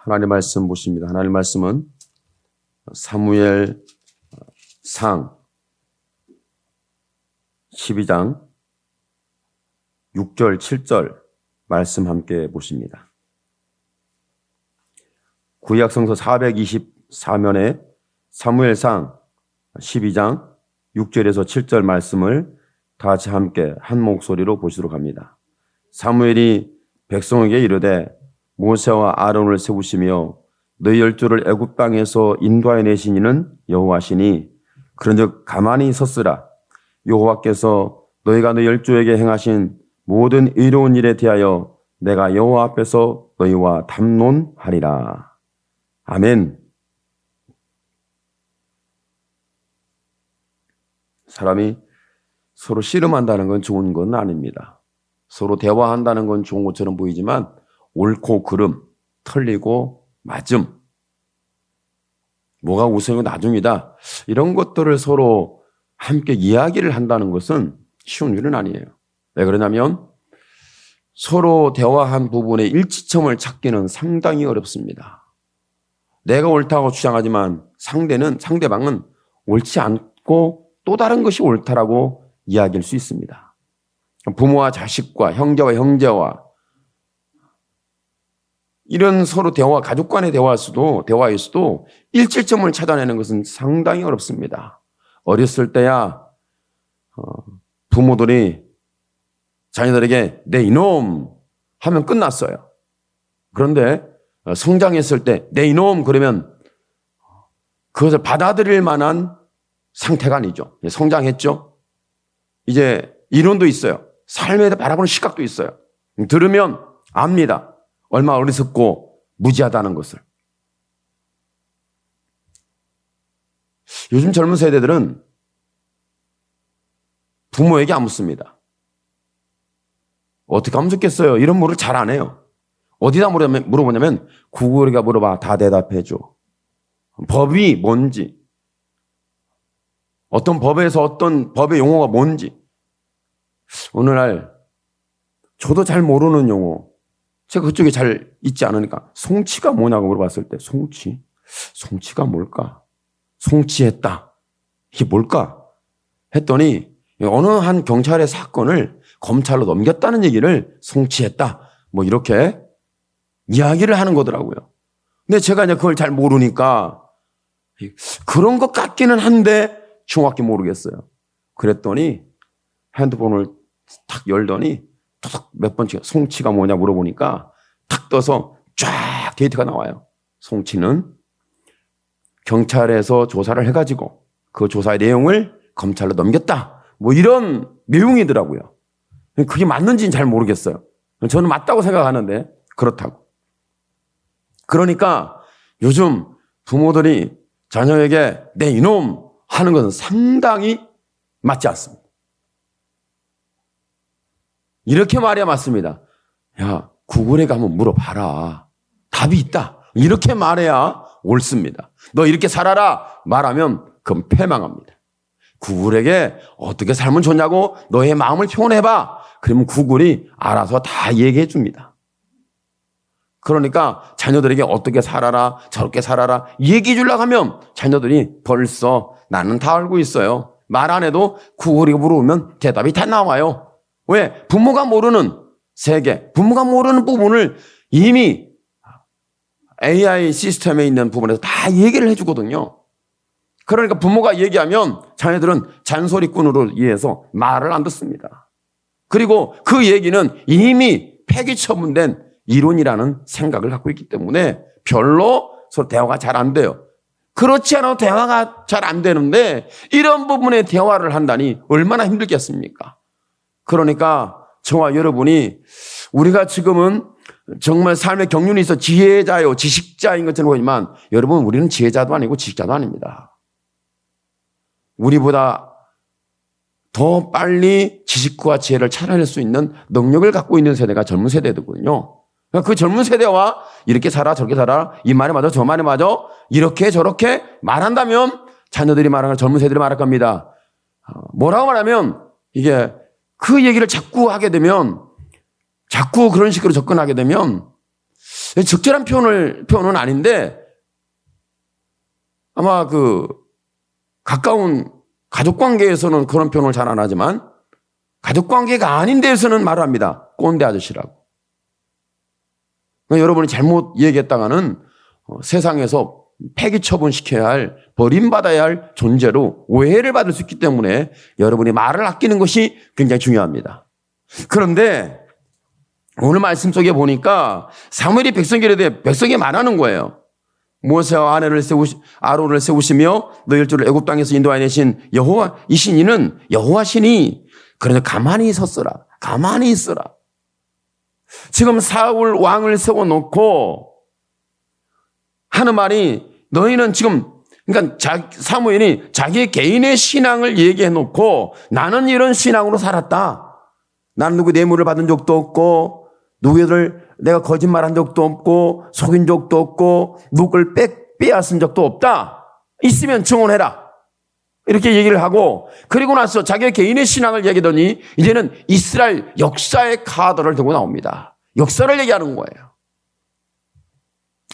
하나님의 말씀 보십니다. 하나님의 말씀은 사무엘상 12장 6절, 7절 말씀 함께 보십니다. 구약성서 424면에 사무엘상 12장 6절에서 7절 말씀을 다 같이 함께 한 목소리로 보시도록 합니다. 사무엘이 백성에게 이르되 모세와 아론을 세우시며 너희 열조를 애굽 땅에서 인도하여 내신 이는 여호와시니 그런즉 가만히 섰으라. 여호와께서 너희가 너희 열조에게 행하신 모든 의로운 일에 대하여 내가 여호와 앞에서 너희와 담론하리라. 아멘. 사람이 서로 씨름한다는 건 좋은 건 아닙니다. 서로 대화한다는 건 좋은 것처럼 보이지만 옳고 그름, 틀리고 맞음, 뭐가 우선이고 나중이다, 이런 것들을 서로 함께 이야기를 한다는 것은 쉬운 일은 아니에요. 왜 그러냐면 서로 대화한 부분의 일치점을 찾기는 상당히 어렵습니다. 내가 옳다고 주장하지만 상대방은 옳지 않고 또 다른 것이 옳다라고 이야기할 수 있습니다. 부모와 자식과 형제와 형제와 이런 서로 대화, 가족 간의 대화에서도 일치점을 찾아내는 것은 상당히 어렵습니다. 어렸을 때야 부모들이 자녀들에게 내 이놈 하면 끝났어요. 그런데 성장했을 때 내 이놈 그러면 그것을 받아들일 만한 상태가 아니죠. 성장했죠. 이제 이론도 있어요. 삶에 대해 바라보는 시각도 있어요. 들으면 압니다. 얼마나 어리석고 무지하다는 것을. 요즘 젊은 세대들은 부모에게 안 묻습니다. 어떻게 하면 좋겠어요? 이런 물을 잘 안 해요. 어디다 물어보냐면 구글에가 물어봐. 다 대답해줘. 법이 뭔지, 어떤 법에서 어떤 법의 용어가 뭔지. 오늘날 저도 잘 모르는 용어, 제가 그쪽에 잘 있지 않으니까 송치가 뭐냐고 물어봤을 때 송치가 뭘까? 송치했다. 이게 뭘까? 했더니 어느 한 경찰의 사건을 검찰로 넘겼다는 얘기를 송치했다. 뭐 이렇게 이야기를 하는 거더라고요. 근데 제가 이제 그걸 잘 모르니까 그런 것 같기는 한데 정확히 모르겠어요. 그랬더니 핸드폰을 탁 열더니 몇 번째 송치가 뭐냐 물어보니까 탁 떠서 쫙 데이터가 나와요. 송치는 경찰에서 조사를 해가지고 그 조사의 내용을 검찰로 넘겼다. 뭐 이런 내용이더라고요. 그게 맞는지는 잘 모르겠어요. 저는 맞다고 생각하는데 그렇다고. 그러니까 요즘 부모들이 자녀에게 내 이놈 하는 것은 상당히 맞지 않습니다. 이렇게 말해야 맞습니다. 야, 구글에 가면 물어봐라. 답이 있다. 이렇게 말해야 옳습니다. 너 이렇게 살아라 말하면 그건 패망합니다. 구글에게 어떻게 살면 좋냐고 너의 마음을 표현해봐. 그러면 구글이 알아서 다 얘기해 줍니다. 그러니까 자녀들에게 어떻게 살아라, 저렇게 살아라 얘기해 주려고 하면 자녀들이 벌써 나는 다 알고 있어요. 말 안 해도 구글이 물어보면 대답이 다 나와요. 왜? 부모가 모르는 세계, 부모가 모르는 부분을 이미 AI 시스템에 있는 부분에서 다 얘기를 해주거든요. 그러니까 부모가 얘기하면 자녀들은 잔소리꾼으로 이해해서 말을 안 듣습니다. 그리고 그 얘기는 이미 폐기처분된 이론이라는 생각을 갖고 있기 때문에 별로 서로 대화가 잘 안 돼요. 그렇지 않아도 대화가 잘 안 되는데 이런 부분에 대화를 한다니 얼마나 힘들겠습니까? 그러니까 저와 여러분이 우리가 지금은 정말 삶의 경륜이 있어 지혜자요, 지식자인 것처럼 보이지만 여러분 우리는 지혜자도 아니고 지식자도 아닙니다. 우리보다 더 빨리 지식과 지혜를 찾아낼 수 있는 능력을 갖고 있는 세대가 젊은 세대거든요. 그 젊은 세대와 이렇게 살아 저렇게 살아 이 말이 맞아 저 말이 맞아 이렇게 저렇게 말한다면 자녀들이 말하는 젊은 세대들이 말할 겁니다. 뭐라고 말하면 이게 그 얘기를 자꾸 하게 되면 자꾸 그런 식으로 접근하게 되면 적절한 표현은 아닌데 아마 가까운 가족 관계에서는 그런 표현을 잘 안 하지만 가족 관계가 아닌 데에서는 말을 합니다. 꼰대 아저씨라고. 그러니까 여러분이 잘못 얘기했다가는 세상에서 폐기 처분시켜야 할, 버림받아야 할 존재로 오해를 받을 수 있기 때문에 여러분이 말을 아끼는 것이 굉장히 중요합니다. 그런데 오늘 말씀 속에 보니까 사무엘이 백성에게 대해 백성이 말하는 거예요. 모세와 아론을 세우시며 너희 열조를 애굽 땅에서 인도하내신 여호와 이신 이는 여호와시니 그러나 가만히 있었어라. 가만히 있어라. 지금 사울 왕을 세워놓고 하는 말이 너희는 지금 그러니까 사무엘이 자기 개인의 신앙을 얘기해놓고 나는 이런 신앙으로 살았다. 나는 누구 뇌물을 받은 적도 없고 누구를 내가 거짓말한 적도 없고 속인 적도 없고 누구를 빼앗은 적도 없다. 있으면 증언해라. 이렇게 얘기를 하고 그리고 나서 자기 개인의 신앙을 얘기하더니 이제는 이스라엘 역사의 카드를 들고 나옵니다. 역사를 얘기하는 거예요.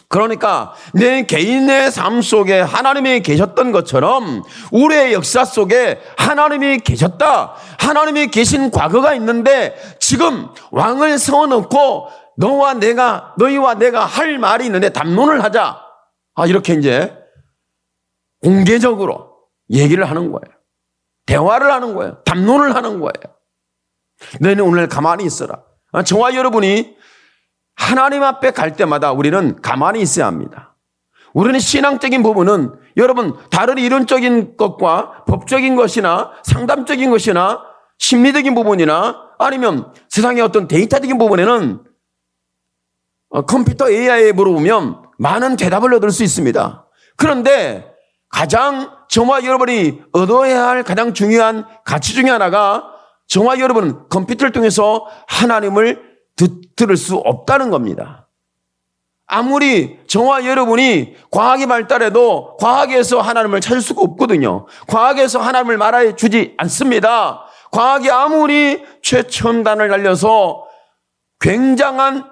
그러니까 내 개인의 삶 속에 하나님이 계셨던 것처럼 우리의 역사 속에 하나님이 계셨다. 하나님이 계신 과거가 있는데 지금 왕을 세워놓고 너희와 내가 할 말이 있는데 담론을 하자. 이렇게 이제 공개적으로 얘기를 하는 거예요. 대화를 하는 거예요. 담론을 하는 거예요. 너희는 오늘 가만히 있어라. 저와 여러분이 하나님 앞에 갈 때마다 우리는 가만히 있어야 합니다. 우리는 신앙적인 부분은 여러분 다른 이론적인 것과 법적인 것이나 상담적인 것이나 심리적인 부분이나 아니면 세상의 어떤 데이터적인 부분에는 컴퓨터 AI에 물어보면 많은 대답을 얻을 수 있습니다. 그런데 가장 저와 여러분이 얻어야 할 가장 중요한 가치 중에 하나가 저와 여러분은 컴퓨터를 통해서 하나님을 들을 수 없다는 겁니다. 아무리 저와 여러분이 과학이 발달해도 과학에서 하나님을 찾을 수가 없거든요. 과학에서 하나님을 말해 주지 않습니다. 과학이 아무리 최첨단을 날려서 굉장한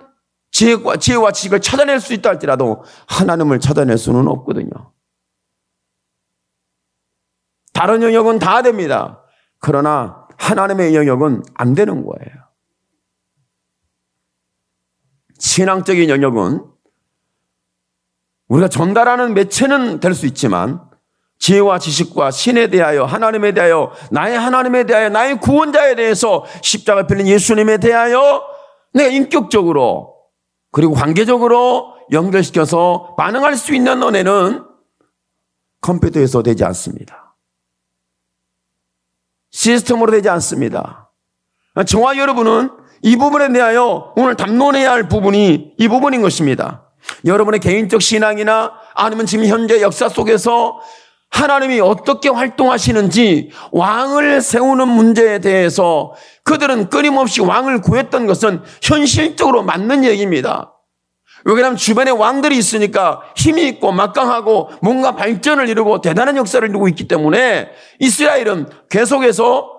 지혜와 지식을 찾아낼 수 있다 할지라도 하나님을 찾아낼 수는 없거든요. 다른 영역은 다 됩니다. 그러나 하나님의 영역은 안 되는 거예요. 신앙적인 영역은 우리가 전달하는 매체는 될 수 있지만 지혜와 지식과 신에 대하여 하나님에 대하여 나의 하나님에 대하여 나의 구원자에 대해서 십자가 필린 예수님에 대하여 내가 인격적으로 그리고 관계적으로 연결시켜서 반응할 수 있는 은혜는 컴퓨터에서 되지 않습니다. 시스템으로 되지 않습니다. 저와 여러분은 이 부분에 대하여 오늘 담론해야 할 부분이 이 부분인 것입니다. 여러분의 개인적 신앙이나 아니면 지금 현재 역사 속에서 하나님이 어떻게 활동하시는지 왕을 세우는 문제에 대해서 그들은 끊임없이 왕을 구했던 것은 현실적으로 맞는 얘기입니다. 왜냐하면 주변에 왕들이 있으니까 힘이 있고 막강하고 뭔가 발전을 이루고 대단한 역사를 이루고 있기 때문에 이스라엘은 계속해서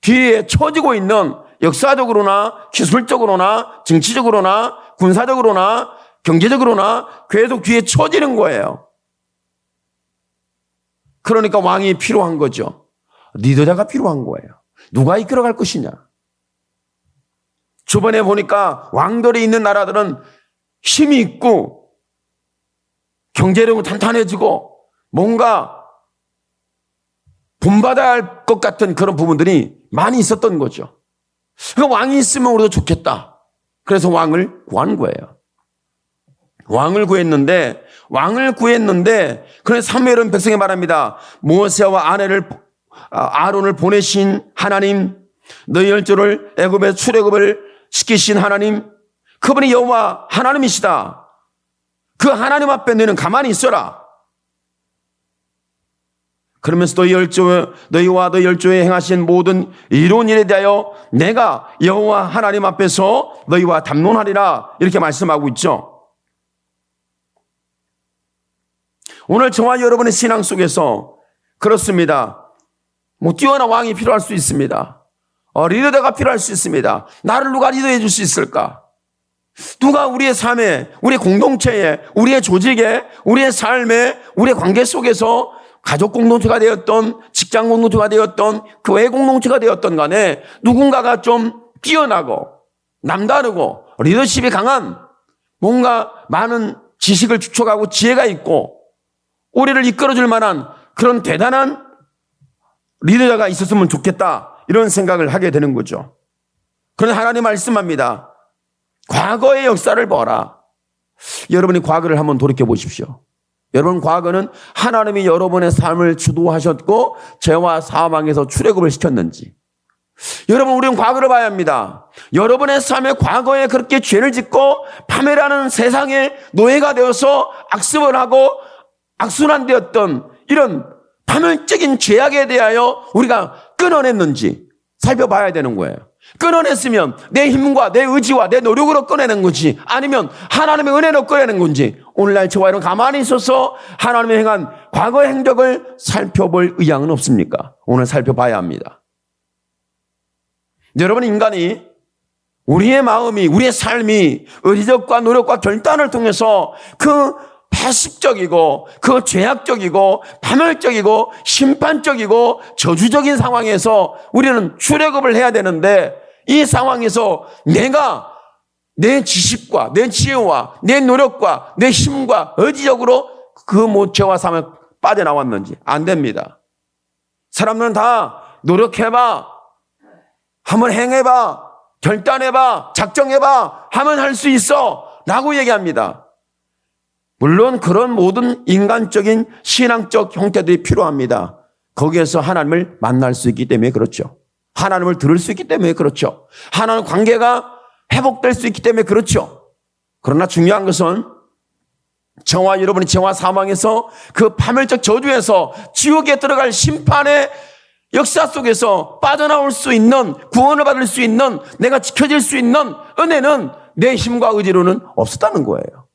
뒤에 처지고 있는 역사적으로나 기술적으로나 정치적으로나 군사적으로나 경제적으로나 계속 뒤에 처지는 거예요. 그러니까 왕이 필요한 거죠. 리더자가 필요한 거예요. 누가 이끌어갈 것이냐. 주변에 보니까 왕들이 있는 나라들은 힘이 있고 경제력은 탄탄해지고 뭔가 본받아야 할 것 같은 그런 부분들이 많이 있었던 거죠. 그러니까 왕이 있으면 우리도 좋겠다. 그래서 왕을 구한 거예요. 왕을 구했는데 그래서 사무엘은 백성에 말합니다. 모세와 아론을 보내신 하나님, 너희 열조를 애굽에 출애굽을 시키신 하나님, 그분이 여호와 하나님이시다. 그 하나님 앞에 너희는 가만히 있어라. 그러면서 너희와 너희 열조에 행하신 모든 이로운 일에 대하여 내가 여호와 하나님 앞에서 너희와 담론하리라. 이렇게 말씀하고 있죠. 오늘 저와 여러분의 신앙 속에서 그렇습니다. 뛰어난 왕이 필요할 수 있습니다. 리더가 필요할 수 있습니다. 나를 누가 리더해 줄 수 있을까? 누가 우리의 삶에, 우리 공동체에, 우리의 조직에, 우리의 삶에, 우리의 관계 속에서 가족 공동체가 되었던, 직장 공동체가 되었던, 교회 공동체가 되었던 간에 누군가가 좀 뛰어나고 남다르고 리더십이 강한, 뭔가 많은 지식을 축적하고 지혜가 있고 우리를 이끌어줄 만한 그런 대단한 리더가 있었으면 좋겠다, 이런 생각을 하게 되는 거죠. 그런데 하나님 말씀합니다. 과거의 역사를 보라. 여러분이 과거를 한번 돌이켜 보십시오. 여러분, 과거는 하나님이 여러분의 삶을 주도하셨고 죄와 사망에서 출애굽을 시켰는지, 여러분, 우리는 과거를 봐야 합니다. 여러분의 삶에 과거에 그렇게 죄를 짓고 파멸하는 세상의 노예가 되어서 악습을 하고 악순환되었던 이런 파멸적인 죄악에 대하여 우리가 끊어냈는지 살펴봐야 되는 거예요. 끊어냈으면 내 힘과 내 의지와 내 노력으로 꺼내는 건지, 아니면 하나님의 은혜로 꺼내는 건지, 오늘날 저와 여러분 가만히 있어서 하나님의 행한 과거의 행적을 살펴볼 의향은 없습니까? 오늘 살펴봐야 합니다. 여러분, 인간이, 우리의 마음이, 우리의 삶이 의지력과 노력과 결단을 통해서 그 패식적이고 그 죄악적이고 파멸적이고 심판적이고 저주적인 상황에서 우리는 출애굽을 해야 되는데, 이 상황에서 내가 내 지식과 내 지혜와 내 노력과 내 힘과 의지적으로 그 죄와 삶에 빠져나왔는지 안 됩니다. 사람들은 다 노력해봐, 한번 행해봐, 결단해봐, 작정해봐 하면 할 수 있어 라고 얘기합니다. 물론 그런 모든 인간적인 신앙적 형태들이 필요합니다. 거기에서 하나님을 만날 수 있기 때문에 그렇죠. 하나님을 들을 수 있기 때문에 그렇죠. 하나님 관계가 회복될 수 있기 때문에 그렇죠. 그러나 중요한 것은 저와 여러분이 죄와 사망에서 그 파멸적 저주에서 지옥에 들어갈 심판의 역사 속에서 빠져나올 수 있는, 구원을 받을 수 있는, 내가 지켜질 수 있는 은혜는 내 힘과 의지로는 없었다는 거예요.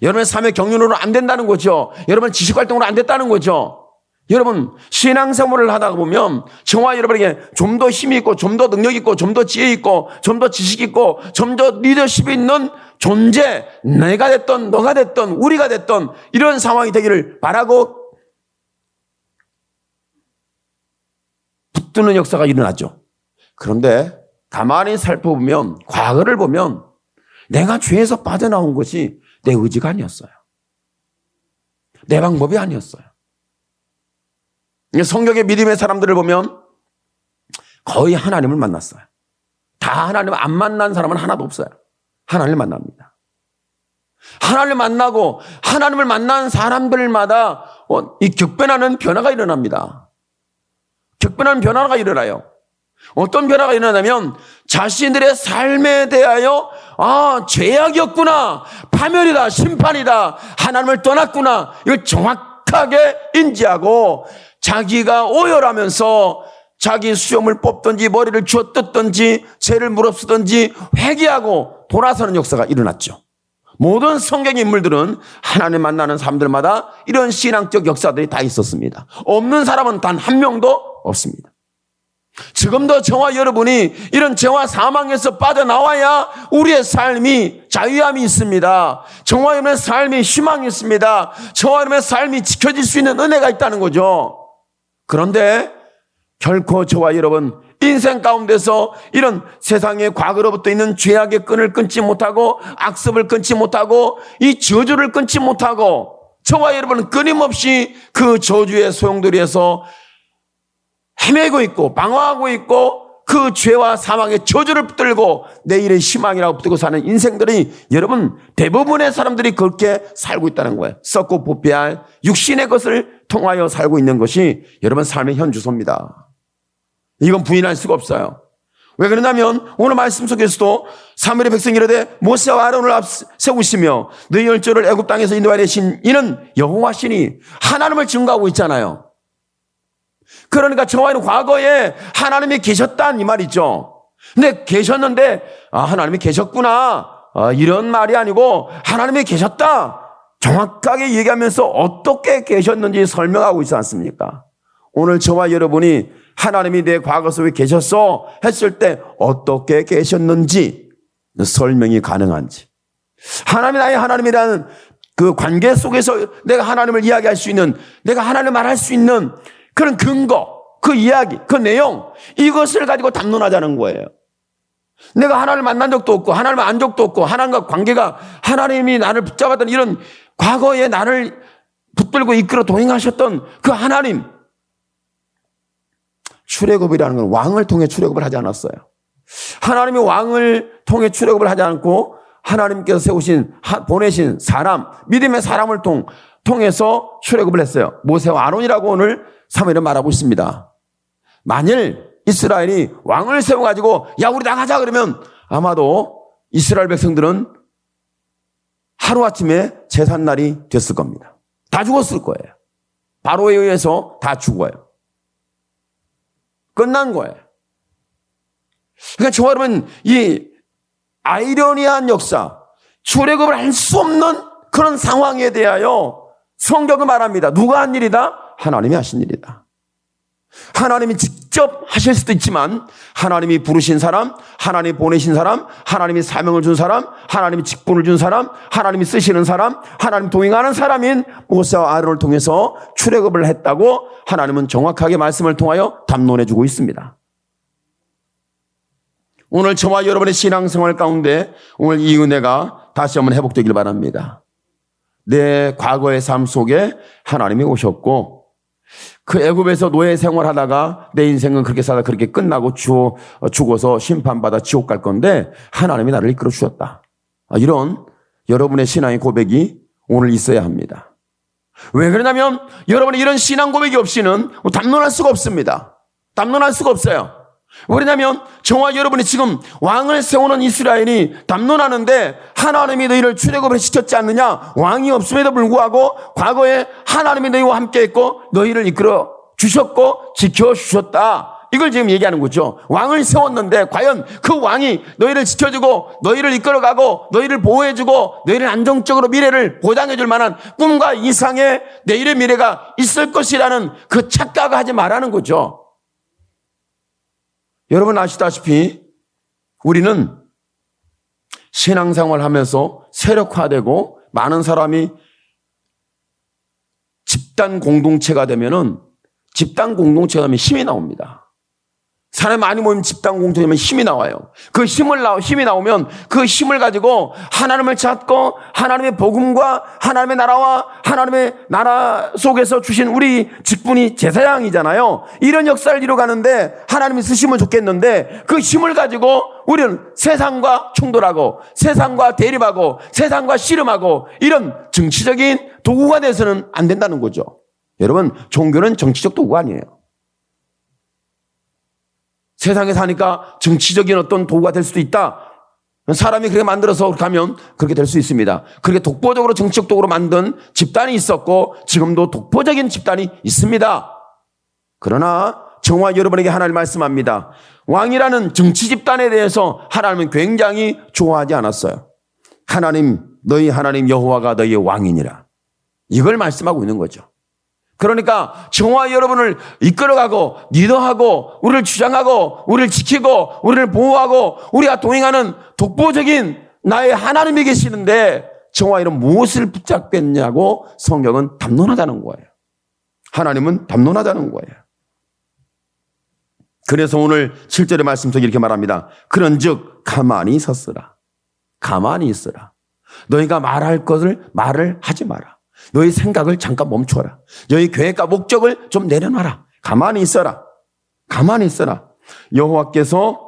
여러분의 삶의 경륜으로는 안 된다는 거죠. 여러분 지식활동으로 안 됐다는 거죠. 여러분 신앙생활을 하다 보면 저와 여러분에게 좀 더 힘이 있고 좀 더 능력 있고 좀 더 지혜 있고 좀 더 지식 있고 좀 더 리더십이 있는 존재, 내가 됐던 너가 됐던 우리가 됐던 이런 상황이 되기를 바라고 붙드는 역사가 일어나죠. 그런데 가만히 살펴보면, 과거를 보면 내가 죄에서 빠져나온 것이 내 의지가 아니었어요. 내 방법이 아니었어요. 성경의 믿음의 사람들을 보면 거의 하나님을 만났어요. 다 하나님을 안 만난 사람은 하나도 없어요. 하나님을 만납니다. 하나님을 만나고 하나님을 만난 사람들마다 이 격변하는 변화가 일어납니다. 격변하는 변화가 일어나요. 어떤 변화가 일어나냐면 자신들의 삶에 대하여 죄악이었구나, 파멸이다, 심판이다, 하나님을 떠났구나, 이걸 정확하게 인지하고 자기가 오열하면서 자기 수염을 뽑든지 머리를 쥐어뜯든지 죄를 무릅쓰든지 회개하고 돌아서는 역사가 일어났죠. 모든 성경의 인물들은 하나님 만나는 사람들마다 이런 신앙적 역사들이 다 있었습니다. 없는 사람은 단 한 명도 없습니다. 지금도 저와 여러분이 이런 죄와 사망에서 빠져나와야 우리의 삶이 자유함이 있습니다. 저와 여러분의 삶이 희망이 있습니다. 저와 여러분의 삶이 지켜질 수 있는 은혜가 있다는 거죠. 그런데 결코 저와 여러분 인생 가운데서 이런 세상의 과거로부터 있는 죄악의 끈을 끊지 못하고 악습을 끊지 못하고 이 저주를 끊지 못하고 저와 여러분은 끊임없이 그 저주의 소용돌이에서 헤매고 있고 방황하고 있고 그 죄와 사망의 저주를 붙들고 내일의 희망이라고 붙들고 사는 인생들이, 여러분 대부분의 사람들이 그렇게 살고 있다는 거예요. 썩고 부패할 육신의 것을 통하여 살고 있는 것이 여러분 삶의 현주소입니다. 이건 부인할 수가 없어요. 왜 그러냐면 오늘 말씀 속에서도 사무엘의 백성이 이르되 모세와 아론을 앞세우시며 너희 열조를 애굽 땅에서 인도하여 내신 이는 여호와시니, 하나님을 증거하고 있잖아요. 그러니까 저와는 과거에 하나님이 계셨다는 이 말이죠. 근데 계셨는데 하나님이 계셨구나 이런 말이 아니고 하나님이 계셨다 정확하게 얘기하면서 어떻게 계셨는지 설명하고 있지 않습니까? 오늘 저와 여러분이 하나님이 내 과거 속에 계셨어 했을 때 어떻게 계셨는지 설명이 가능한지, 하나님이 나의 하나님이라는 그 관계 속에서 내가 하나님을 이야기할 수 있는, 내가 하나님을 말할 수 있는 그런 근거, 그 이야기, 그 내용, 이것을 가지고 담론하자는 거예요. 내가 하나님을 만난 적도 없고 하나님을 안 적도 없고 하나님과 관계가, 하나님이 나를 붙잡았던 이런 과거에 나를 붙들고 이끌어 동행하셨던 그 하나님, 출애굽이라는 건 왕을 통해 출애굽을 하지 않았어요. 하나님이 왕을 통해 출애굽을 하지 않고 하나님께서 세우신, 보내신 사람, 믿음의 사람을 통해서 출애굽을 했어요. 모세와 아론이라고 오늘 사무엘은 말하고 있습니다. 만일 이스라엘이 왕을 세워가지고 야 우리 나가자 그러면 아마도 이스라엘 백성들은 하루아침에 제삿날이 됐을 겁니다. 다 죽었을 거예요. 바로에 의해서 다 죽어요. 끝난 거예요. 그러니까 저와 여러분, 이 아이러니한 역사, 출애굽을 할 수 없는 그런 상황에 대하여 성경은 말합니다. 누가 한 일이다? 하나님이 하신 일이다. 하나님이 직접 하실 수도 있지만 하나님이 부르신 사람, 하나님이 보내신 사람, 하나님이 사명을 준 사람, 하나님이 직분을 준 사람, 하나님이 쓰시는 사람, 하나님 동행하는 사람인 모세와 아론을 통해서 출애굽을 했다고 하나님은 정확하게 말씀을 통하여 담론해 주고 있습니다. 오늘 저와 여러분의 신앙생활 가운데 오늘 이 은혜가 다시 한번 회복되길 바랍니다. 내 과거의 삶 속에 하나님이 오셨고 그 애굽에서 노예 생활하다가 내 인생은 그렇게 살다 그렇게 끝나고 죽어서 심판받아 지옥 갈 건데 하나님이 나를 이끌어 주셨다. 이런 여러분의 신앙의 고백이 오늘 있어야 합니다. 왜 그러냐면 여러분이 이런 신앙 고백이 없이는 담론할 수가 없습니다. 담론할 수가 없어요. 왜냐하면 저와 여러분이 지금 왕을 세우는 이스라엘이 담론하는데 하나님이 너희를 출애굽을 시켰지 않느냐? 왕이 없음에도 불구하고 과거에 하나님이 너희와 함께했고 너희를 이끌어 주셨고 지켜주셨다. 이걸 지금 얘기하는 거죠. 왕을 세웠는데 과연 그 왕이 너희를 지켜주고 너희를 이끌어가고 너희를 보호해주고 너희를 안정적으로 미래를 보장해줄 만한 꿈과 이상의 내일의 미래가 있을 것이라는 그 착각을 하지 말라는 거죠. 여러분 아시다시피 우리는 신앙생활 하면서 세력화되고 많은 사람이 집단 공동체가 되면은 집단 공동체가 되면 힘이 나옵니다. 사람이 많이 모이면 집단 공동체면 힘이 나와요. 그 힘이 나오면 그 힘을 가지고 하나님을 찾고 하나님의 복음과 하나님의 나라와 하나님의 나라 속에서 주신 우리 직분이 제사장이잖아요. 이런 역사를 이루어가는데 하나님이 쓰시면 좋겠는데 그 힘을 가지고 우리는 세상과 충돌하고 세상과 대립하고 세상과 씨름하고 이런 정치적인 도구가 돼서는 안 된다는 거죠. 여러분, 종교는 정치적 도구가 아니에요. 세상에 사니까 정치적인 어떤 도구가 될 수도 있다. 사람이 그렇게 만들어서 가면 그렇게 될 수 있습니다. 그렇게 독보적으로 정치적 도구로 만든 집단이 있었고 지금도 독보적인 집단이 있습니다. 그러나 저와 여러분에게 하나님 말씀합니다. 왕이라는 정치 집단에 대해서 하나님은 굉장히 좋아하지 않았어요. 하나님, 너희 하나님 여호와가 너희의 왕이니라. 이걸 말씀하고 있는 거죠. 그러니까 저와 여러분을 이끌어가고 리더하고 우리를 주장하고 우리를 지키고 우리를 보호하고 우리가 동행하는 독보적인 나의 하나님이 계시는데 저와 여러분 무엇을 붙잡겠냐고 성경은 담론하자는 거예요. 하나님은 담론하자는 거예요. 그래서 오늘 7절의 말씀 속에 이렇게 말합니다. 그런즉 가만히 섰으라. 가만히 있으라. 너희가 말할 것을 말을 하지 마라. 너희 생각을 잠깐 멈춰라. 너희 계획과 목적을 좀 내려놔라. 가만히 있어라. 가만히 있어라. 여호와께서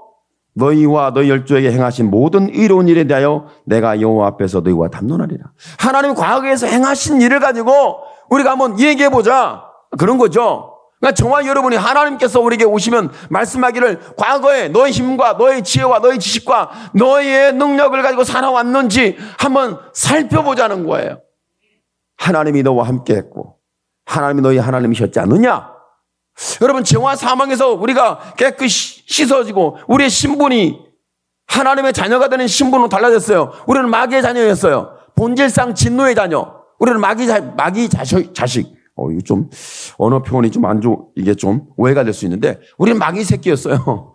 너희와 너희 열조에게 행하신 모든 의로운 일에 대하여 내가 여호와 앞에서 너희와 담론하리라. 하나님 과거에서 행하신 일을 가지고 우리가 한번 얘기해보자. 그런 거죠. 그러니까 저와 여러분이 하나님께서 우리에게 오시면 말씀하기를 과거에 너의 힘과 너의 지혜와 너의 지식과 너의 능력을 가지고 살아왔는지 한번 살펴보자는 거예요. 하나님이 너와 함께 했고 하나님이 너희 하나님이셨지 않느냐? 여러분, 죄와 사망에서 우리가 깨끗이 씻어지고 우리의 신분이 하나님의 자녀가 되는 신분으로 달라졌어요. 우리는 마귀의 자녀였어요. 본질상 진노의 자녀. 우리는 마귀 자식. 이거 좀 언어 표현이 좀 안 이게 좀 오해가 될 수 있는데 우리는 마귀 새끼였어요.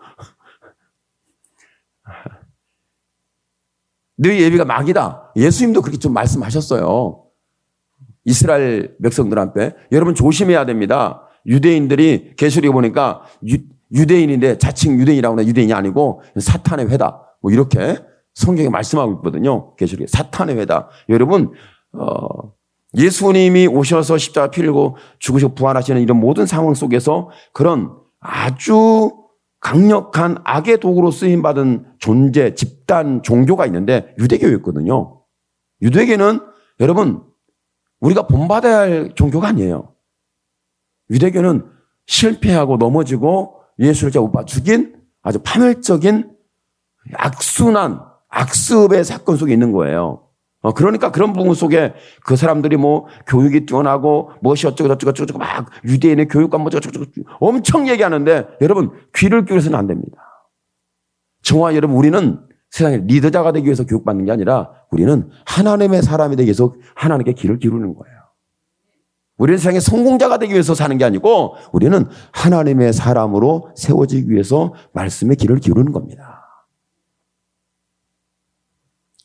너희 예비가 막이다. 예수님도 그렇게 좀 말씀하셨어요. 이스라엘 백성들한테. 여러분 조심해야 됩니다. 유대인들이 계시록에 보니까 유대인인데 자칭 유대인이라고 하면 유대인이 아니고 사탄의 회다. 뭐 이렇게 성경에 말씀하고 있거든요. 계시록에 사탄의 회다. 여러분 예수님이 오셔서 십자가 피 흘리고 죽으시고 부활하시는 이런 모든 상황 속에서 그런 아주 강력한 악의 도구로 쓰임받은 존재, 집단, 종교가 있는데 유대교였거든요. 유대교는 여러분 우리가 본받아야 할 종교가 아니에요. 유대교는 실패하고 넘어지고 예수를 못 봐 죽인 아주 파멸적인 악순환, 악습의 사건 속에 있는 거예요. 그러니까 그런 부분 속에 그 사람들이 뭐 교육이 뛰어나고 무엇이 어쩌고 막 유대인의 교육과 뭐 어쩌고 엄청 얘기하는데 여러분 귀를 기울여서는 안 됩니다. 저와 여러분 우리는 세상의 리더자가 되기 위해서 교육받는 게 아니라 우리는 하나님의 사람이 되기 위해서 하나님께 귀를 기울이는 거예요. 우리는 세상의 성공자가 되기 위해서 사는 게 아니고 우리는 하나님의 사람으로 세워지기 위해서 말씀에 귀를 기울이는 겁니다.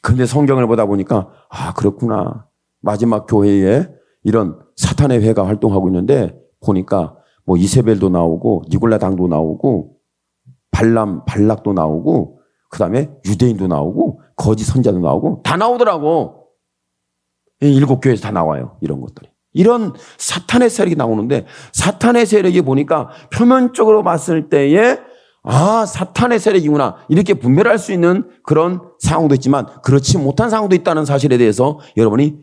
근데 성경을 보다 보니까 그렇구나. 마지막 교회에 이런 사탄의 회가 활동하고 있는데 보니까 뭐 이세벨도 나오고 니골라당도 나오고 발락도 나오고 그다음에 유대인도 나오고 거짓 선자도 나오고 다 나오더라고. 7교회에서 다 나와요. 이런 것들이. 이런 사탄의 세력이 나오는데 사탄의 세력이 보니까 표면적으로 봤을 때에 사탄의 세력이구나. 이렇게 분별할 수 있는 그런 상황도 있지만 그렇지 못한 상황도 있다는 사실에 대해서 여러분이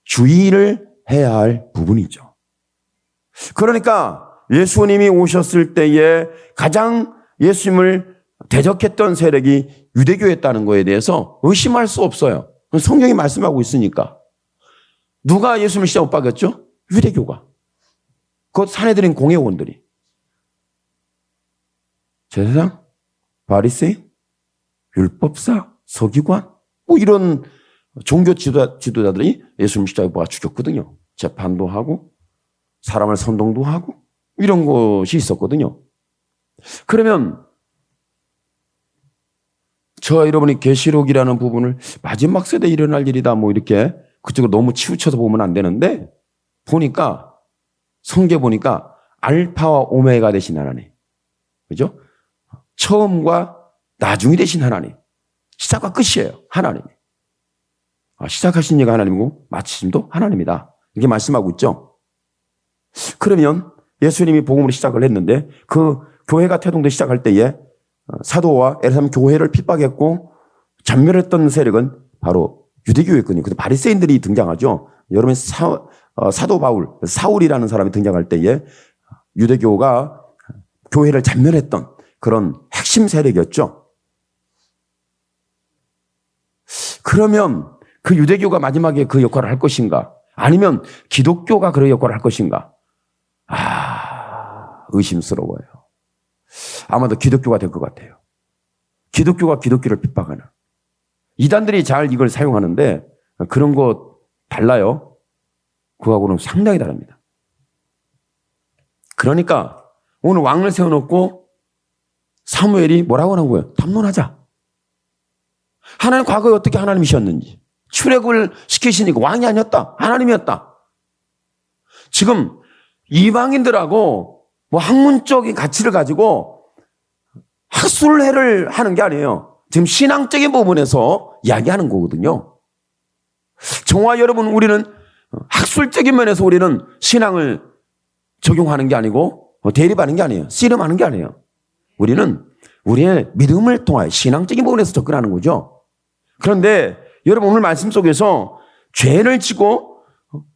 주의를 해야 할 부분이죠. 그러니까 예수님이 오셨을 때에 가장 예수님을 대적했던 세력이 유대교였다는 거에 대해서 의심할 수 없어요. 성경이 말씀하고 있으니까. 누가 예수님을 십자가에 못 박였죠? 유대교가. 그 사내들인 공회원들이. 제사장, 바리새인, 율법사, 서기관 뭐 이런 종교 지도자들이 예수님 십자가에 못 박아 죽였거든요. 재판도 하고 사람을 선동도 하고 이런 것이 있었거든요. 그러면 저와 여러분이 계시록이라는 부분을 마지막 세대에 일어날 일이다 뭐 이렇게 그쪽으로 너무 치우쳐서 보면 안 되는데 보니까 성경에 보니까 알파와 오메가 되신 하나님. 그죠? 처음과 나중이 되신 하나님. 시작과 끝이에요. 하나님이. 시작하신 이가 하나님이고 마치심도 하나님이다. 이렇게 말씀하고 있죠. 그러면 예수님이 복음으로 시작을 했는데 그 교회가 태동돼 시작할 때에 사도와 에르사람 교회를 핍박했고 잔멸했던 세력은 바로 유대교였거든요. 그래서 바리새인들이 등장하죠. 여러분 사도 바울, 사울이라는 사람이 등장할 때에 유대교가 교회를 잔멸했던 그런 핵심 세력이었죠. 그러면 그 유대교가 마지막에 그 역할을 할 것인가? 아니면 기독교가 그런 역할을 할 것인가? 의심스러워요. 아마도 기독교가 될 것 같아요. 기독교가 기독교를 핍박하는. 이단들이 잘 이걸 사용하는데 그런 거 달라요. 그거하고는 상당히 다릅니다. 그러니까 오늘 왕을 세워놓고 사무엘이 뭐라고 하는 거예요? 담론하자. 하나님 과거에 어떻게 하나님이셨는지. 출애굽을 시키시니까 왕이 아니었다. 하나님이었다. 지금 이방인들하고 뭐 학문적인 가치를 가지고 학술회를 하는 게 아니에요. 지금 신앙적인 부분에서 이야기하는 거거든요. 저와 여러분 우리는 학술적인 면에서 우리는 신앙을 적용하는 게 아니고 대립하는 게 아니에요. 씨름하는 게 아니에요. 우리는 우리의 믿음을 통하여 신앙적인 부분에서 접근하는 거죠. 그런데 여러분 오늘 말씀 속에서 죄를 지고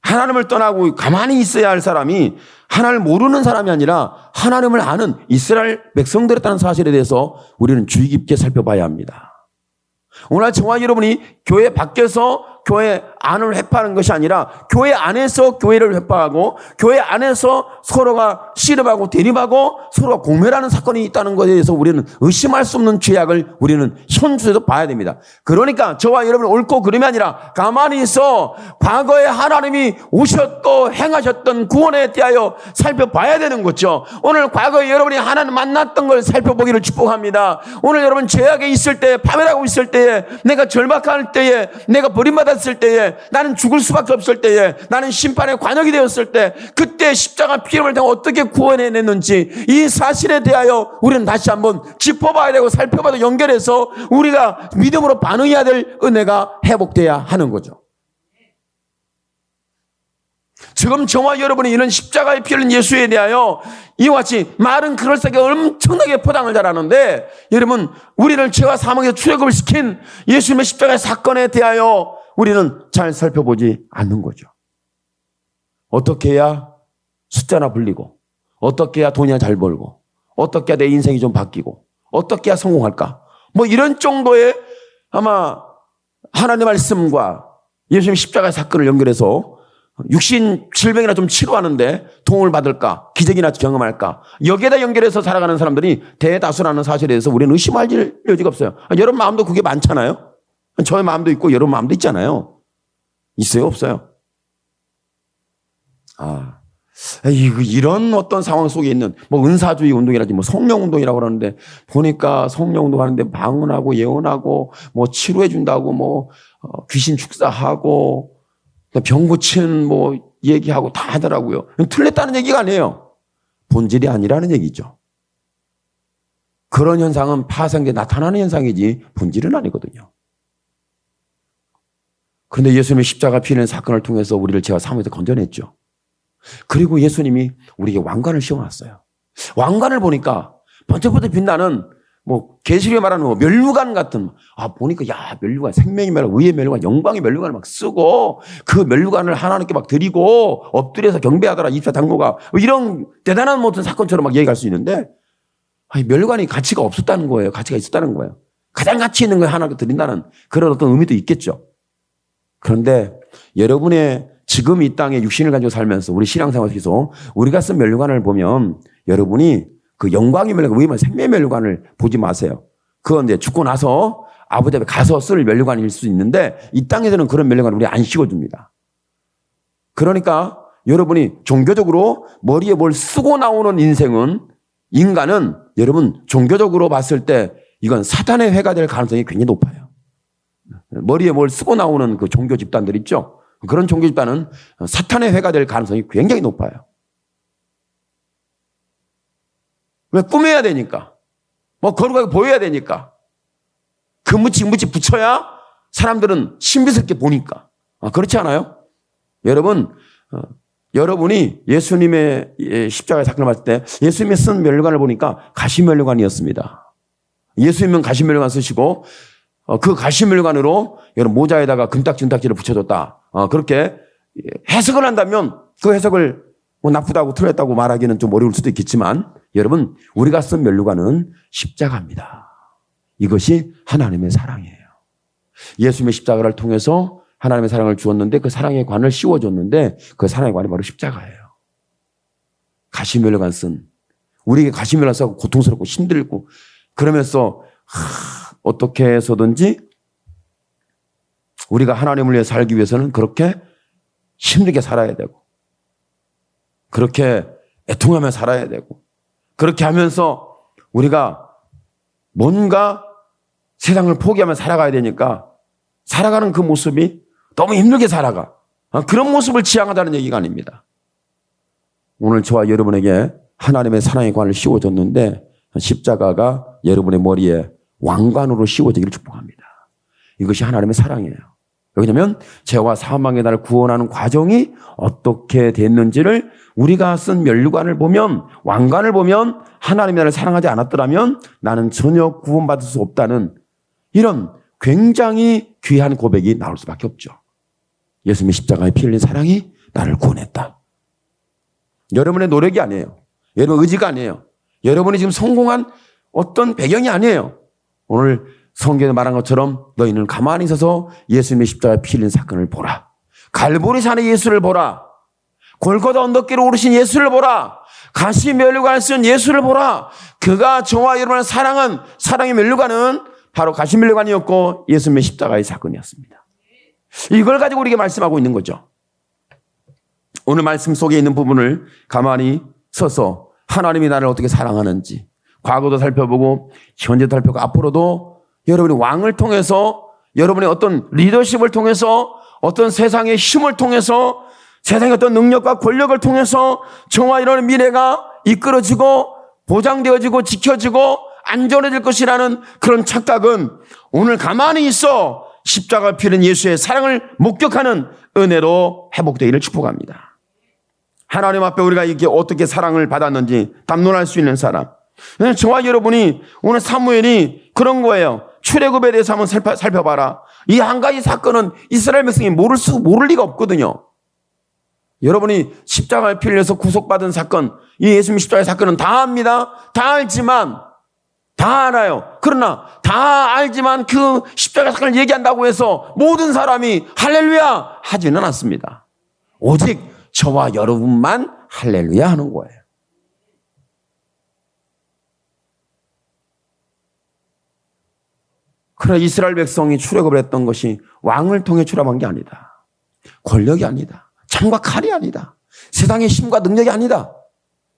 하나님을 떠나고 가만히 있어야 할 사람이 하나님을 모르는 사람이 아니라 하나님을 아는 이스라엘 백성들이었다는 사실에 대해서 우리는 주의 깊게 살펴봐야 합니다. 오늘 저와 여러분이 교회 밖에서 교회 안을 회파하는 것이 아니라 교회 안에서 교회를 회파하고 교회 안에서 서로가 씨름하고 대립하고 서로가 공멸하는 사건이 있다는 것에 대해서 우리는 의심할 수 없는 죄악을 우리는 현주에서 봐야 됩니다. 그러니까 저와 여러분 옳고 그름이 아니라 가만히 있어 과거에 하나님이 오셨고 행하셨던 구원에 대하여 살펴봐야 되는 거죠. 오늘 과거에 여러분이 하나님 만났던 걸 살펴보기를 축복합니다. 오늘 여러분 죄악에 있을 때, 파멸하고 있을 때에, 내가 절박할 때에, 내가 버림받았을 때에, 나는 죽을 수밖에 없을 때에, 나는 심판의 관역이 되었을 때, 그때 십자가 피임을 통해 어떻게 구원해냈는지 이 사실에 대하여 우리는 다시 한번 짚어봐야 되고 살펴봐도 연결해서 우리가 믿음으로 반응해야 될 은혜가 회복돼야 하는 거죠. 지금 저와 여러분이 이런 십자가에 피 흘린 예수에 대하여 이와 같이 말은 그럴싸하게 엄청나게 포장을 잘하는데, 여러분 우리를 죄와 사망에서 출애굽을 시킨 예수님의 십자가의 사건에 대하여 우리는 잘 살펴보지 않는 거죠. 어떻게 해야 숫자나 불리고, 어떻게 해야 돈이나 잘 벌고, 어떻게 해야 내 인생이 좀 바뀌고, 어떻게 해야 성공할까, 뭐 이런 정도의 아마 하나님의 말씀과 예수님의 십자가의 사건을 연결해서 육신 질병이나 좀 치료하는데 도움을 받을까, 기적이나 경험할까, 여기에다 연결해서 살아가는 사람들이 대다수라는 사실에 대해서 우리는 의심할 여지가 없어요. 여러분 마음도 그게 많잖아요. 저의 마음도 있고 여러분 마음도 있잖아요. 있어요, 없어요? 이런 어떤 상황 속에 있는 뭐 은사주의 운동이라든지 뭐 성령 운동이라고 그러는데, 보니까 성령 운동 하는데 방언하고 예언하고 뭐 치료해 준다고 뭐 귀신 축사하고 병 고치는 뭐 얘기하고 다 하더라고요. 틀렸다는 얘기가 아니에요. 본질이 아니라는 얘기죠. 그런 현상은 파생돼 나타나는 현상이지 본질은 아니거든요. 그런데 예수님의 십자가 피 흘린 사건을 통해서 우리를 죄와 사망에서 건져냈죠. 그리고 예수님이 우리에게 왕관을 씌워놨어요. 왕관을 보니까 번쩍번쩍 빛나는 뭐 계시록에 말하는 뭐 면류관 같은, 보니까 면류관, 생명의 면류관, 의의 면류관, 영광의 면류관을 막 쓰고 그 면류관을 하나님께 막 드리고 엎드려서 경배하더라 입사 당고가, 이런 대단한 어떤 사건처럼 막 얘기할 수 있는데, 면류관이 가치가 없었다는 거예요. 가치가 있었다는 거예요. 가장 가치 있는 걸 하나님께 드린다는 그런 어떤 의미도 있겠죠. 그런데 여러분의 지금 이 땅에 육신을 가지고 살면서 우리 신앙생활 속에서 우리가 쓴 면류관을 보면 여러분이 그 영광의 면류관, 의의 생명의 면류관을 보지 마세요. 그건 이제 죽고 나서 아버지 앞에 가서 쓸 면류관일 수 있는데, 이 땅에서는 그런 면류관을 우리 안 씌워줍니다. 그러니까 여러분이 종교적으로 머리에 뭘 쓰고 나오는 인간은 여러분 종교적으로 봤을 때 이건 사탄의 회가 될 가능성이 굉장히 높아요. 머리에 뭘 쓰고 나오는 그 종교 집단들 있죠. 그런 종교 집단은 사탄의 회가 될 가능성이 굉장히 높아요. 왜? 꾸며야 되니까. 뭐 거룩하게 보여야 되니까. 그 묻지 붙여야 사람들은 신비스럽게 보니까. 그렇지 않아요? 여러분이 예수님의 십자가의 사건을 봤을 때 예수님이 쓴 면류관을 보니까 가시면류관이었습니다. 예수님은 가시면류관 쓰시고 그 가시면류관으로 여러분 모자에다가 금딱지를 붙여줬다. 그렇게 해석을 한다면 그 해석을 뭐 나쁘다고 틀렸다고 말하기는 좀 어려울 수도 있겠지만, 여러분 우리가 쓴 면류관은 십자가입니다. 이것이 하나님의 사랑이에요. 예수님의 십자가를 통해서 하나님의 사랑을 주었는데 그 사랑의 관을 씌워줬는데 그 사랑의 관이 바로 십자가예요. 가시면류관 쓴, 우리에게 가시면류관 써서 고통스럽고 힘들고 그러면서 어떻게 해서든지 우리가 하나님을 위해 살기 위해서는 그렇게 힘들게 살아야 되고, 그렇게 애통하며 살아야 되고, 그렇게 하면서 우리가 뭔가 세상을 포기하며 살아가야 되니까 살아가는 그 모습이 너무 힘들게 살아가. 그런 모습을 지향하다는 얘기가 아닙니다. 오늘 저와 여러분에게 하나님의 사랑의 관을 씌워줬는데 십자가가 여러분의 머리에 왕관으로 씌워지기를 축복합니다. 이것이 하나님의 사랑이에요. 왜냐하면 죄와 사망의 나를 구원하는 과정이 어떻게 됐는지를 우리가 쓴 면류관을 보면, 왕관을 보면 하나님이 나를 사랑하지 않았더라면 나는 전혀 구원받을 수 없다는 이런 굉장히 귀한 고백이 나올 수밖에 없죠. 예수님의 십자가에 피 흘린 사랑이 나를 구원했다. 여러분의 노력이 아니에요. 여러분의 의지가 아니에요. 여러분이 지금 성공한 어떤 배경이 아니에요. 오늘 성경에 말한 것처럼 너희는 가만히 있어서 예수님의 십자가에 피 흘린 사건을 보라. 갈보리산의 예수를 보라. 골고다 언덕길에 오르신 예수를 보라. 가시 면류관을 쓴 예수를 보라. 그가 저와 여러분의 사랑의 면류관은 바로 가시 면류관이었고 예수님의 십자가의 사건이었습니다. 이걸 가지고 우리에게 말씀하고 있는 거죠. 오늘 말씀 속에 있는 부분을 가만히 서서 하나님이 나를 어떻게 사랑하는지 과거도 살펴보고 현재도 살펴보고 앞으로도 여러분이 왕을 통해서 여러분의 어떤 리더십을 통해서 어떤 세상의 힘을 통해서 세상의 어떤 능력과 권력을 통해서 저와 이런 미래가 이끌어지고 보장되어지고 지켜지고 안전해질 것이라는 그런 착각은 오늘 가만히 있어 십자가 피는 예수의 사랑을 목격하는 은혜로 회복되기를 축복합니다. 하나님 앞에 우리가 이게 어떻게 사랑을 받았는지 담론할 수 있는 사람. 저와 여러분이 오늘 사무엘이 그런 거예요. 출애굽에 대해서 한번 살펴봐라. 이 한 가지 사건은 이스라엘 백성이 모를 리가 없거든요. 여러분이 십자가에 필려서 구속받은 사건, 이 예수님 십자가의 사건은 다 압니다. 다 알지만, 다 알아요. 그러나 다 알지만 그 십자가 사건을 얘기한다고 해서 모든 사람이 할렐루야 하지는 않습니다. 오직 저와 여러분만 할렐루야 하는 거예요. 그러나 이스라엘 백성이 출애굽을 했던 것이 왕을 통해 출애굽한 게 아니다. 권력이 아니다. 창과 칼이 아니다. 세상의 힘과 능력이 아니다.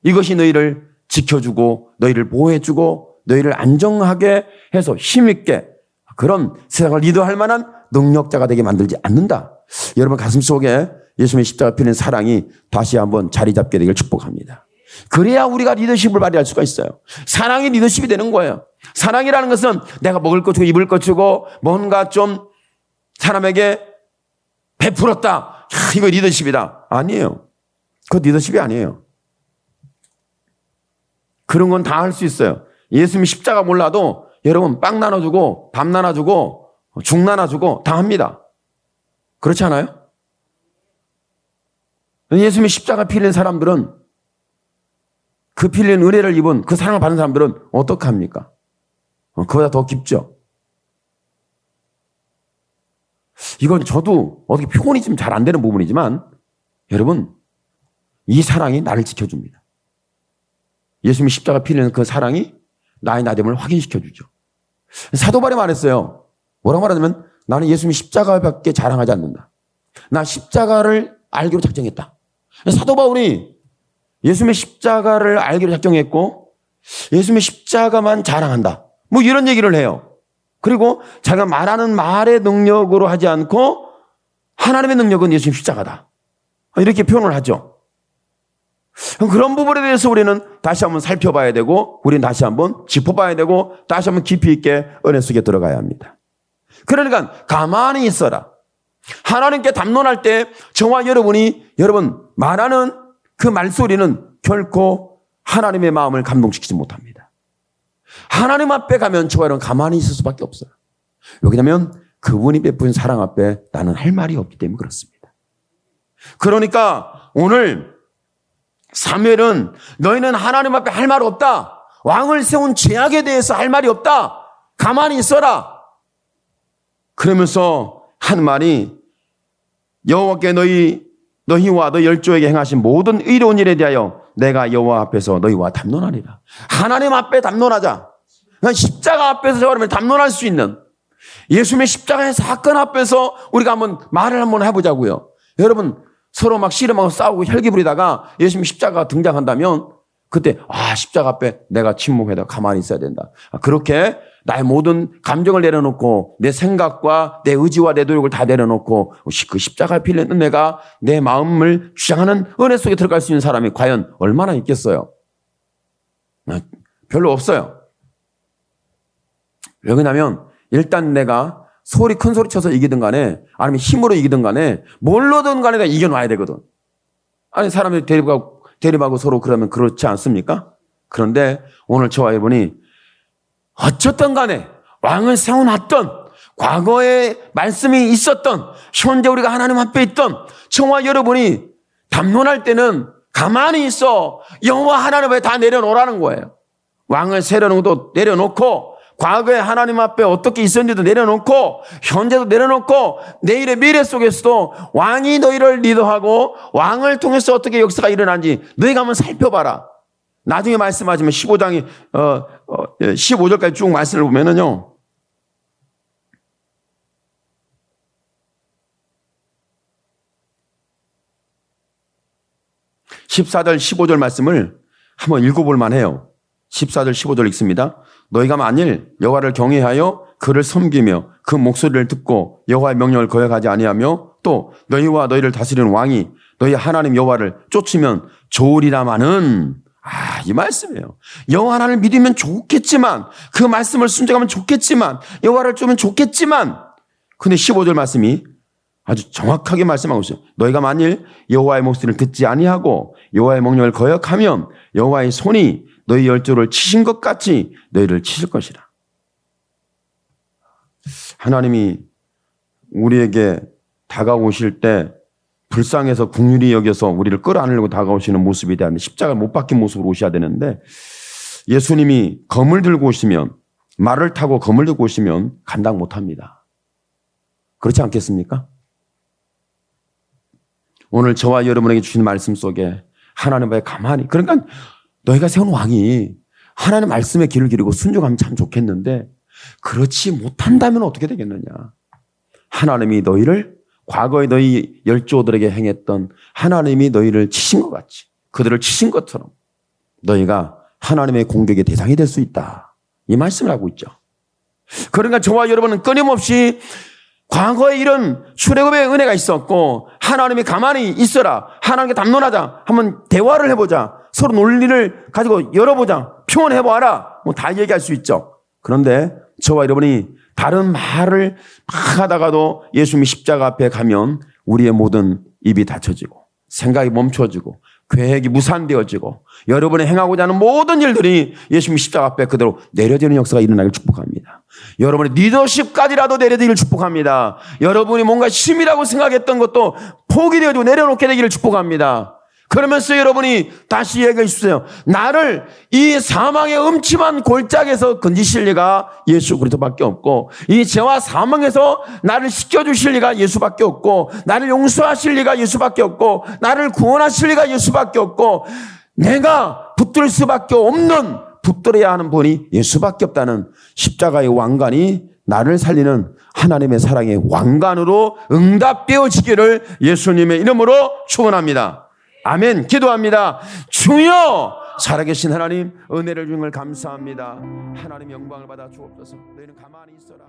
이것이 너희를 지켜주고 너희를 보호해주고 너희를 안정하게 해서 힘있게 그런 세상을 리더할 만한 능력자가 되게 만들지 않는다. 여러분 가슴속에 예수님의 십자가 피는 사랑이 다시 한번 자리 잡게 되길 축복합니다. 그래야 우리가 리더십을 발휘할 수가 있어요. 사랑이 리더십이 되는 거예요. 사랑이라는 것은 내가 먹을 것 주고 입을 것 주고 뭔가 좀 사람에게 베풀었다. 이거 리더십이다. 아니에요. 그거 리더십이 아니에요. 그런 건 다 할 수 있어요. 예수님 십자가 몰라도 여러분 빵 나눠주고 밥 나눠주고 죽 나눠주고 다 합니다. 그렇지 않아요? 예수님의 십자가 필린 사람들은 그 필린 은혜를 입은 그 사랑을 받은 사람들은 어떻게 합니까? 그보다 더 깊죠. 이건 저도 어떻게 표현이 좀 잘 안 되는 부분이지만 여러분 이 사랑이 나를 지켜줍니다. 예수님이 십자가 필리는 그 사랑이 나의 나됨을 확인시켜주죠. 사도 바울이 말했어요. 뭐라고 말하냐면 나는 예수님이 십자가밖에 자랑하지 않는다. 나 십자가를 알기로 작정했다. 사도 바울이 예수님의 십자가를 알기로 작정했고 예수님의 십자가만 자랑한다. 뭐 이런 얘기를 해요. 그리고 자기가 말하는 말의 능력으로 하지 않고 하나님의 능력은 예수님 십자가다. 이렇게 표현을 하죠. 그런 부분에 대해서 우리는 다시 한번 살펴봐야 되고 우리는 다시 한번 짚어봐야 되고 다시 한번 깊이 있게 은혜 속에 들어가야 합니다. 그러니까 가만히 있어라. 하나님께 담론할 때 저와 여러분 말하는 그 말소리는 결코 하나님의 마음을 감동시키지 못합니다. 하나님 앞에 가면 저와 여러분 가만히 있을 수밖에 없어요. 왜냐하면 그분이 베푼 사랑 앞에 나는 할 말이 없기 때문에 그렇습니다. 그러니까 오늘 사무엘은 너희는 하나님 앞에 할 말 없다. 왕을 세운 죄악에 대해서 할 말이 없다. 가만히 있어라. 그러면서 한 말이 여호와께 너희와 너 열조에게 행하신 모든 의로운 일에 대하여 내가 여호와 앞에서 너희와 담론하리라. 하나님 앞에 담론하자. 십자가 앞에서 저와 담론할 수 있는 예수님의 십자가의 사건 앞에서 우리가 한번 말을 한번 해보자고요. 여러분 서로 막 씨름하고 싸우고 혈기 부리다가 예수님 십자가가 등장한다면 그때 십자가 앞에 내가 침묵해다 가만히 있어야 된다. 그렇게 나의 모든 감정을 내려놓고 내 생각과 내 의지와 내 노력을 다 내려놓고 그 십자가에 필린 은혜가 내 마음을 주장하는 은혜 속에 들어갈 수 있는 사람이 과연 얼마나 있겠어요? 별로 없어요. 왜 그러냐면 일단 내가 큰 소리 쳐서 이기든 간에 아니면 힘으로 이기든 간에 뭘로든 간에 내가 이겨놔야 되거든. 아니 사람들이 대립하고 서로 그러면 그렇지 않습니까? 그런데 오늘 저와 여러분이 어쨌든 간에 왕을 세워놨던 과거에 말씀이 있었던 현재 우리가 하나님 앞에 있던 저와 여러분이 담론할 때는 가만히 있어 여호와 하나님 앞에 다 내려놓으라는 거예요. 왕을 세려놓은 것도 내려놓고 과거에 하나님 앞에 어떻게 있었는지도 내려놓고 현재도 내려놓고 내일의 미래 속에서도 왕이 너희를 리더하고 왕을 통해서 어떻게 역사가 일어난지 너희가 한번 살펴봐라. 나중에 말씀하시면 15장이 15절까지 쭉 말씀을 보면은요. 14절 15절 말씀을 한번 읽어볼 만해요. 14절 15절 읽습니다. 너희가 만일 여호와를 경외하여 그를 섬기며 그 목소리를 듣고 여호와의 명령을 거역하지 아니하며 또 너희와 너희를 다스리는 왕이 너희 하나님 여호와를 쫓으면 좋으리라마는 이 말씀이에요. 여호와 하나님을 믿으면 좋겠지만 그 말씀을 순종하면 좋겠지만 여호와를 쫓으면 좋겠지만 근데 15절 말씀이 아주 정확하게 말씀하고 있어요. 너희가 만일 여호와의 목소리를 듣지 아니하고 여호와의 명령을 거역하면 여호와의 손이 너희 열조를 치신 것 같이 너희를 치실 것이라. 하나님이 우리에게 다가오실 때 불쌍해서 긍휼히 여겨서 우리를 끌어안으려고 다가오시는 모습에 대한 십자가를 못 박힌 모습으로 오셔야 되는데 예수님이 검을 들고 오시면 말을 타고 검을 들고 오시면 감당 못합니다. 그렇지 않겠습니까? 오늘 저와 여러분에게 주신 말씀 속에 하나님 앞에 가만히 그러니까 너희가 세운 왕이 하나님 말씀에 귀를 기르고 순종하면 참 좋겠는데 그렇지 못한다면 어떻게 되겠느냐. 하나님이 너희를 과거에 너희 열조들에게 행했던 하나님이 너희를 치신 것 같이 그들을 치신 것처럼 너희가 하나님의 공격의 대상이 될 수 있다. 이 말씀을 하고 있죠. 그러니까 저와 여러분은 끊임없이 과거에 이런 출애굽의 은혜가 있었고 하나님이 가만히 있어라. 하나님께 담론하자. 한번 대화를 해보자. 서로 논리를 가지고 열어보자. 표현해봐라. 뭐 다 얘기할 수 있죠. 그런데 저와 여러분이 다른 말을 막 하다가도 예수님이 십자가 앞에 가면 우리의 모든 입이 닫혀지고 생각이 멈춰지고 계획이 무산되어지고 여러분이 행하고자 하는 모든 일들이 예수님 십자가 앞에 그대로 내려지는 역사가 일어나길 축복합니다. 여러분의 리더십까지라도 내려지기를 축복합니다. 여러분이 뭔가 힘이라고 생각했던 것도 포기되어지고 내려놓게 되기를 축복합니다. 그러면서 여러분이 다시 얘기해 주세요. 나를 이 사망의 음침한 골짜기에서 건지실 리가 예수 그리스도밖에 없고 이 죄와 사망에서 나를 씻겨주실 리가 예수밖에 없고 나를 용서하실 리가 예수밖에 없고 나를 구원하실 리가 예수밖에 없고 내가 붙들 수밖에 없는 붙들어야 하는 분이 예수밖에 없다는 십자가의 왕관이 나를 살리는 하나님의 사랑의 왕관으로 응답되어지기를 예수님의 이름으로 축원합니다. 아멘. 기도합니다. 주여 살아계신 하나님 은혜를 주신 걸 감사합니다. 하나님 영광을 받아 주옵소서. 너희는 가만히 있어라.